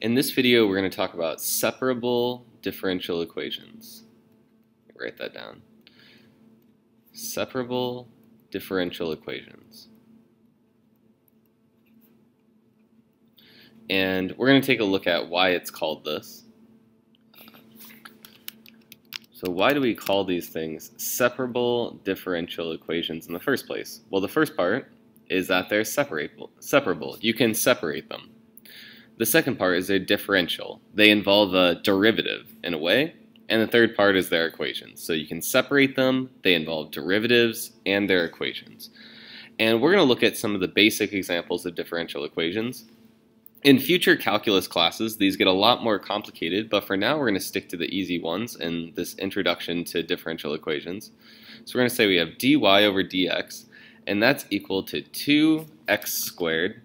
In this video, we're going to talk about separable differential equations. Write that down. Separable differential equations. And we're going to take a look at why it's called this. So why do we call these things separable differential equations in the first place? Well, the first part is that they're separable. You can separate them. The second part is they're differential. They involve a derivative in a way. And the third part is their equations. So you can separate them, they involve derivatives, and their equations. And we're going to look at some of the basic examples of differential equations. In future calculus classes, these get a lot more complicated, but for now we're going to stick to the easy ones in this introduction to differential equations. So we're going to say we have dy over dx, and that's equal to 2x squared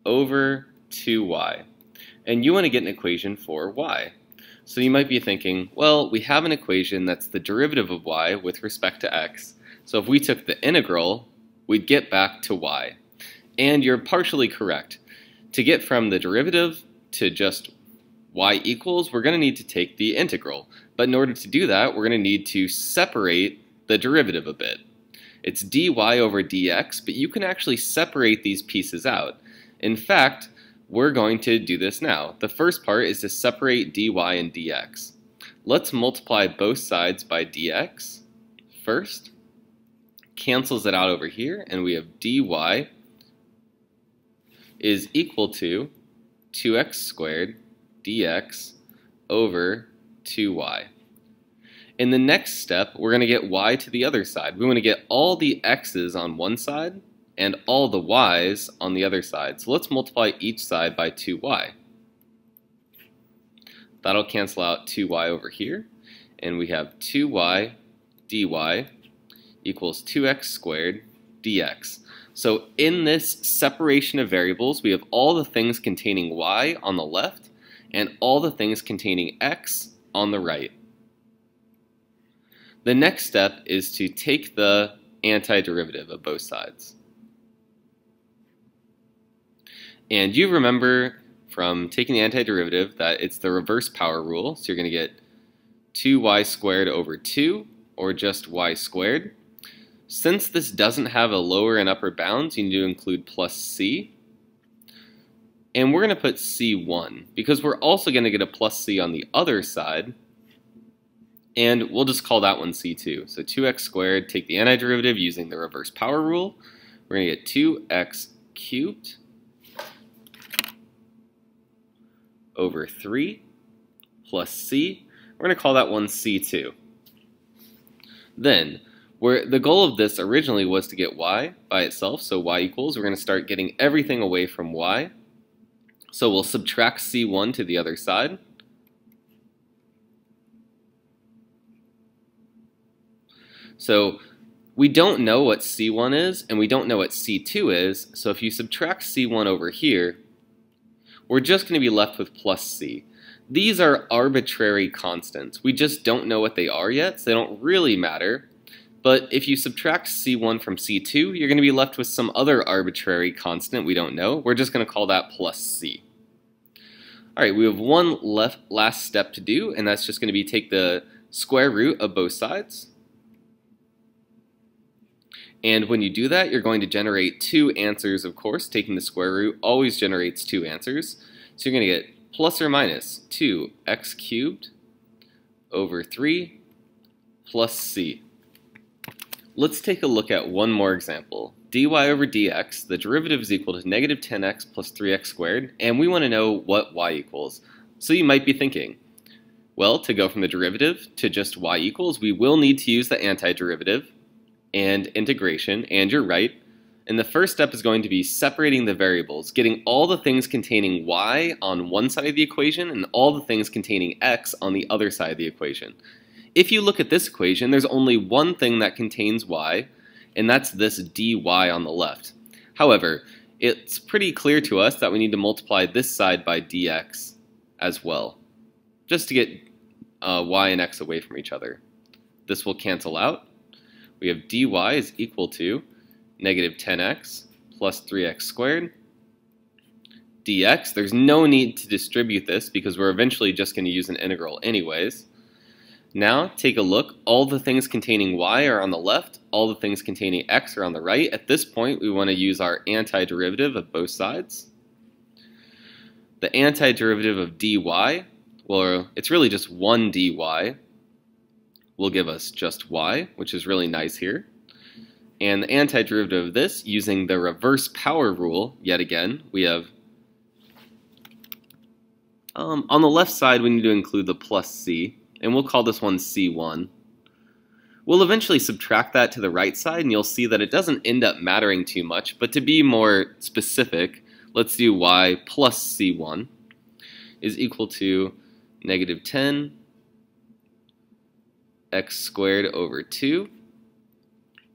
over 2y. And you want to get an equation for y. So you might be thinking, well, we have an equation that's the derivative of y with respect to x. So if we took the integral, we'd get back to y. And you're partially correct. To get from the derivative to just y equals, we're going to need to take the integral. But in order to do that, we're going to need to separate the derivative a bit. It's dy over dx, but you can actually separate these pieces out. In fact, we're going to do this now. The first part is to separate dy and dx. Let's multiply both sides by dx first. Cancels it out over here, and we have dy is equal to 2x squared dx over 2y. In the next step, we're going to get y to the other side. We want to get all the x's on one side and all the y's on the other side. So let's multiply each side by 2y. That'll cancel out 2y over here, and we have 2y dy equals 2x squared dx. So in this separation of variables, we have all the things containing y on the left and all the things containing x on the right. The next step is to take the antiderivative of both sides. And you remember from taking the antiderivative that it's the reverse power rule. So you're going to get 2y squared over 2, or just y squared. Since this doesn't have a lower and upper bounds, you need to include plus c. And we're going to put c1, because we're also going to get a plus c on the other side. And we'll just call that one c2. So 2x squared, take the antiderivative using the reverse power rule. We're going to get 2x cubed over 3 plus c. We're going to call that one c2. Then, the goal of this originally was to get y by itself, so y equals. We're going to start getting everything away from y. So we'll subtract c1 to the other side. So we don't know what c1 is, and we don't know what c2 is, so if you subtract c1 over here, we're just going to be left with plus c. These are arbitrary constants. We just don't know what they are yet, so they don't really matter. But if you subtract c1 from c2, you're going to be left with some other arbitrary constant we don't know. We're just going to call that plus c. Alright, we have one last step to do, and that's just going to be take the square root of both sides. And when you do that, you're going to generate two answers, of course. Taking the square root always generates two answers. So you're going to get plus or minus 2x cubed over 3 plus c. Let's take a look at one more example. dy over dx, the derivative is equal to negative 10x plus 3x squared, and we want to know what y equals. So you might be thinking, well, to go from the derivative to just y equals, we will need to use the antiderivative and integration, and you're right. And the first step is going to be separating the variables, getting all the things containing y on one side of the equation and all the things containing x on the other side of the equation. If you look at this equation, there's only one thing that contains y, and that's this dy on the left. However, it's pretty clear to us that we need to multiply this side by dx as well, just to get y and x away from each other. This will cancel out. We have dy is equal to negative 10x plus 3x squared dx. There's no need to distribute this because we're eventually just going to use an integral anyways. Now, take a look. All the things containing y are on the left. All the things containing x are on the right. At this point, we want to use our antiderivative of both sides. The antiderivative of dy, well, it's really just 1 dy, will give us just y, which is really nice here. And the antiderivative of this, using the reverse power rule, yet again, we have, on the left side, we need to include the plus c, and we'll call this one c1. We'll eventually subtract that to the right side, and you'll see that it doesn't end up mattering too much, but to be more specific, let's do y plus c1 is equal to negative 10 x squared over 2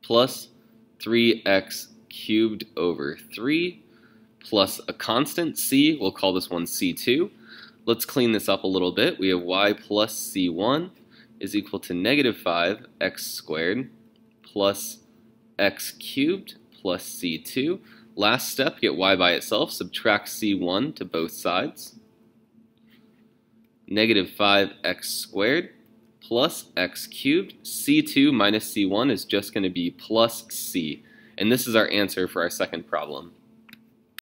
plus 3x cubed over 3 plus a constant c, we'll call this one c2. Let's clean this up a little bit. We have y plus c1 is equal to negative 5x squared plus x cubed plus c2. Last step, get y by itself, subtract c1 to both sides. Negative 5x squared plus x cubed. c2 minus c1 is just going to be plus c. And this is our answer for our second problem.